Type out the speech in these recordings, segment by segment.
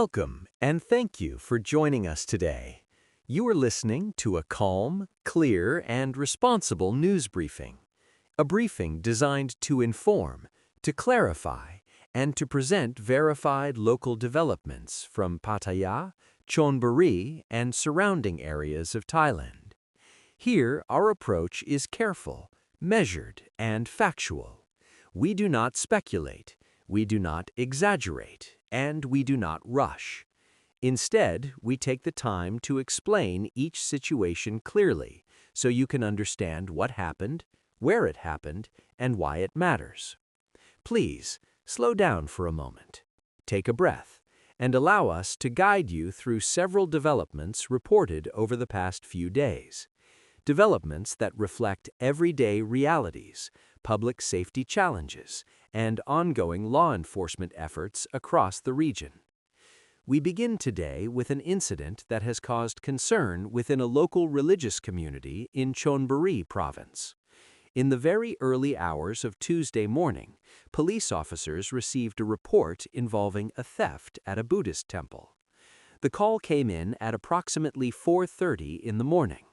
Welcome, and thank you for joining us today. You are listening to a calm, clear, and responsible news briefing. A briefing designed to inform, to clarify, and to present verified local developments from Pattaya, Chonburi, and surrounding areas of Thailand. Here, our approach is careful, measured, and factual. We do not speculate, we do not exaggerate, and we do not rush. Instead, we take the time to explain each situation clearly so you can understand what happened, where it happened, and why it matters. Please, slow down for a moment. Take a breath, and allow us to guide you through several developments reported over the past few days. Developments that reflect everyday realities, public safety challenges, and ongoing law enforcement efforts across the region. We begin today with an incident that has caused concern within a local religious community in Chonburi province. In the very early hours of Tuesday morning, police officers received a report involving a theft at a Buddhist temple. The call came in at approximately 4:30 in the morning,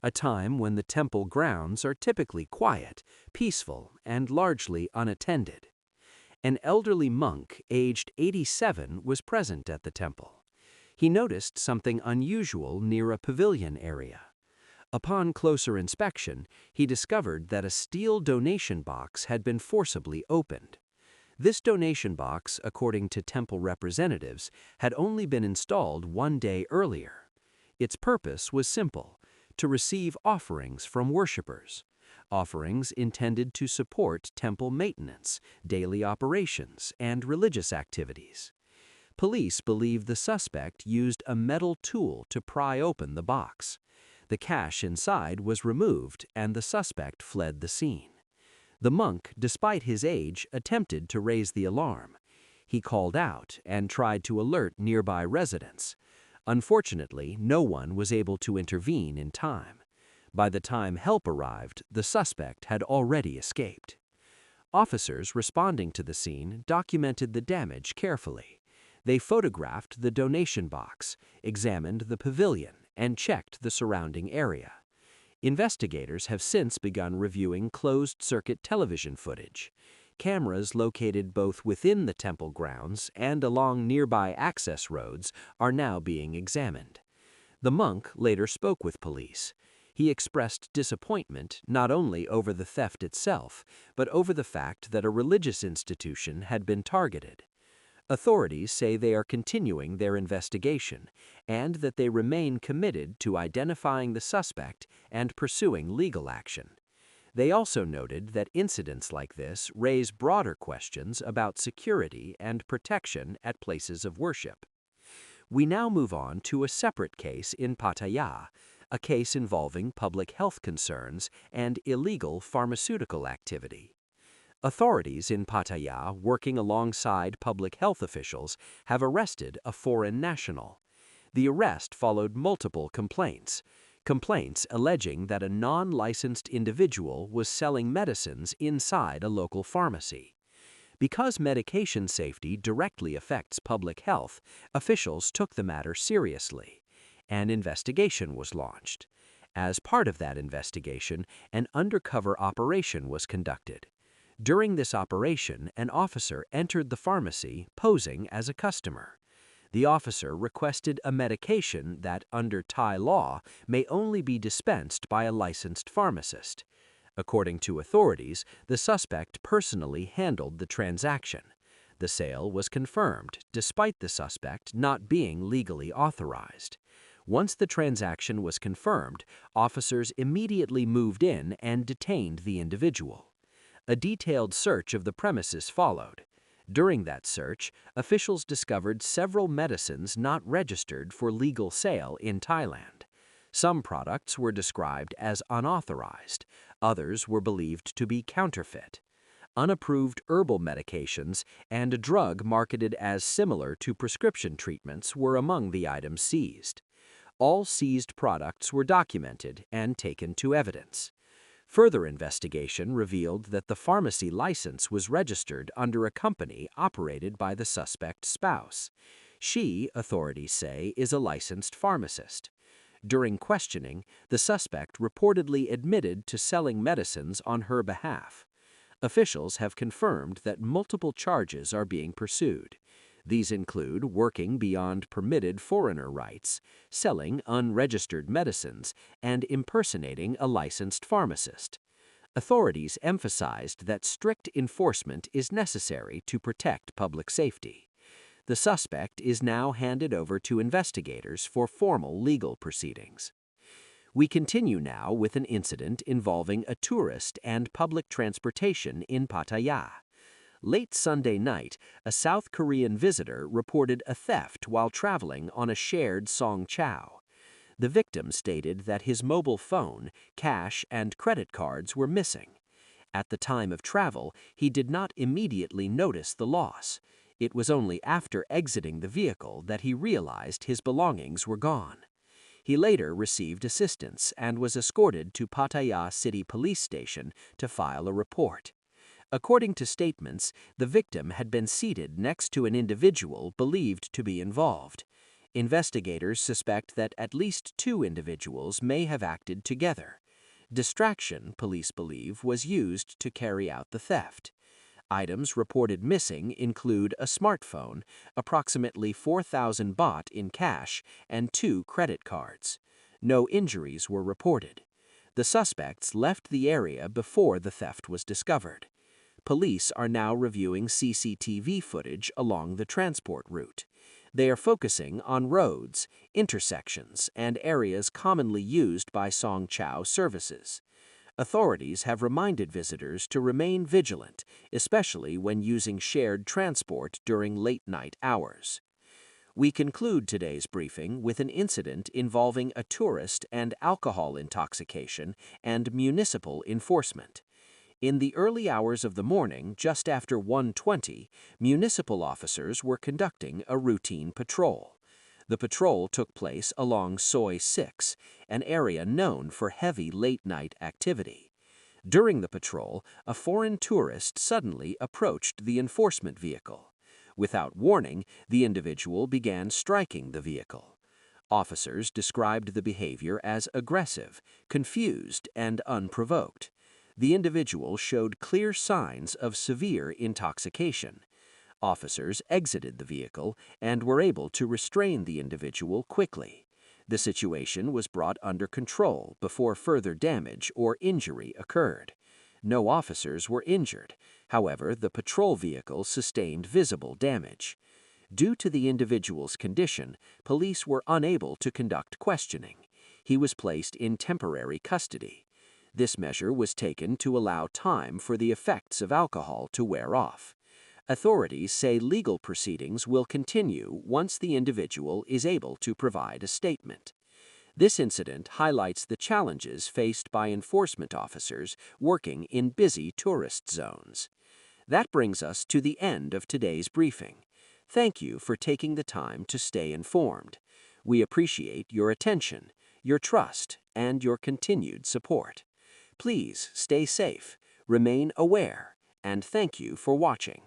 a time when the temple grounds are typically quiet, peaceful, and largely unattended. An elderly monk, aged 87, was present at the temple. He noticed something unusual near a pavilion area. Upon closer inspection, he discovered that a steel donation box had been forcibly opened. This donation box, according to temple representatives, had only been installed one day earlier. Its purpose was simple: to receive offerings from worshippers. Offerings intended to support temple maintenance, daily operations, and religious activities. Police believe the suspect used a metal tool to pry open the box. The cash inside was removed and the suspect fled the scene. The monk, despite his age, attempted to raise the alarm. He called out and tried to alert nearby residents. Unfortunately, no one was able to intervene in time. By the time help arrived, the suspect had already escaped. Officers responding to the scene documented the damage carefully. They photographed the donation box, examined the pavilion, and checked the surrounding area. Investigators have since begun reviewing closed-circuit television footage. Cameras located both within the temple grounds and along nearby access roads are now being examined. The monk later spoke with police. He expressed disappointment not only over the theft itself, but over the fact that a religious institution had been targeted. Authorities say they are continuing their investigation and that they remain committed to identifying the suspect and pursuing legal action. They also noted that incidents like this raise broader questions about security and protection at places of worship. We now move on to a separate case in Pattaya, a case involving public health concerns and illegal pharmaceutical activity. Authorities in Pattaya, working alongside public health officials, have arrested a foreign national. The arrest followed multiple complaints alleging that a non-licensed individual was selling medicines inside a local pharmacy. Because medication safety directly affects public health, officials took the matter seriously. An investigation was launched. As part of that investigation, an undercover operation was conducted. During this operation, an officer entered the pharmacy posing as a customer. The officer requested a medication that, under Thai law, may only be dispensed by a licensed pharmacist. According to authorities, the suspect personally handled the transaction. The sale was confirmed, despite the suspect not being legally authorized. Once the transaction was confirmed, officers immediately moved in and detained the individual. A detailed search of the premises followed. During that search, officials discovered several medicines not registered for legal sale in Thailand. Some products were described as unauthorized, others were believed to be counterfeit. Unapproved herbal medications and a drug marketed as similar to prescription treatments were among the items seized. All seized products were documented and taken to evidence. Further investigation revealed that the pharmacy license was registered under a company operated by the suspect's spouse. She, authorities say, is a licensed pharmacist. During questioning, the suspect reportedly admitted to selling medicines on her behalf. Officials have confirmed that multiple charges are being pursued. These include working beyond permitted foreigner rights, selling unregistered medicines, and impersonating a licensed pharmacist. Authorities emphasized that strict enforcement is necessary to protect public safety. The suspect is now handed over to investigators for formal legal proceedings. We continue now with an incident involving a tourist and public transportation in Pattaya. Late Sunday night, a South Korean visitor reported a theft while traveling on a shared Song Chow. The victim stated that his mobile phone, cash, and credit cards were missing. At the time of travel, he did not immediately notice the loss. It was only after exiting the vehicle that he realized his belongings were gone. He later received assistance and was escorted to Pattaya City Police Station to file a report. According to statements, the victim had been seated next to an individual believed to be involved. Investigators suspect that at least 2 individuals may have acted together. Distraction, police believe, was used to carry out the theft. Items reported missing include a smartphone, approximately 4,000 baht in cash, and 2 credit cards. No injuries were reported. The suspects left the area before the theft was discovered. Police are now reviewing CCTV footage along the transport route. They are focusing on roads, intersections, and areas commonly used by Song Chow services. Authorities have reminded visitors to remain vigilant, especially when using shared transport during late-night hours. We conclude today's briefing with an incident involving a tourist and alcohol intoxication and municipal enforcement. In the early hours of the morning, just after 1:20, municipal officers were conducting a routine patrol. The patrol took place along Soi 6, an area known for heavy late-night activity. During the patrol, a foreign tourist suddenly approached the enforcement vehicle. Without warning, the individual began striking the vehicle. Officers described the behavior as aggressive, confused, and unprovoked. The individual showed clear signs of severe intoxication. Officers exited the vehicle and were able to restrain the individual quickly. The situation was brought under control before further damage or injury occurred. No officers were injured. However, the patrol vehicle sustained visible damage. Due to the individual's condition, police were unable to conduct questioning. He was placed in temporary custody. This measure was taken to allow time for the effects of alcohol to wear off. Authorities say legal proceedings will continue once the individual is able to provide a statement. This incident highlights the challenges faced by enforcement officers working in busy tourist zones. That brings us to the end of today's briefing. Thank you for taking the time to stay informed. We appreciate your attention, your trust, and your continued support. Please stay safe, remain aware, and thank you for watching.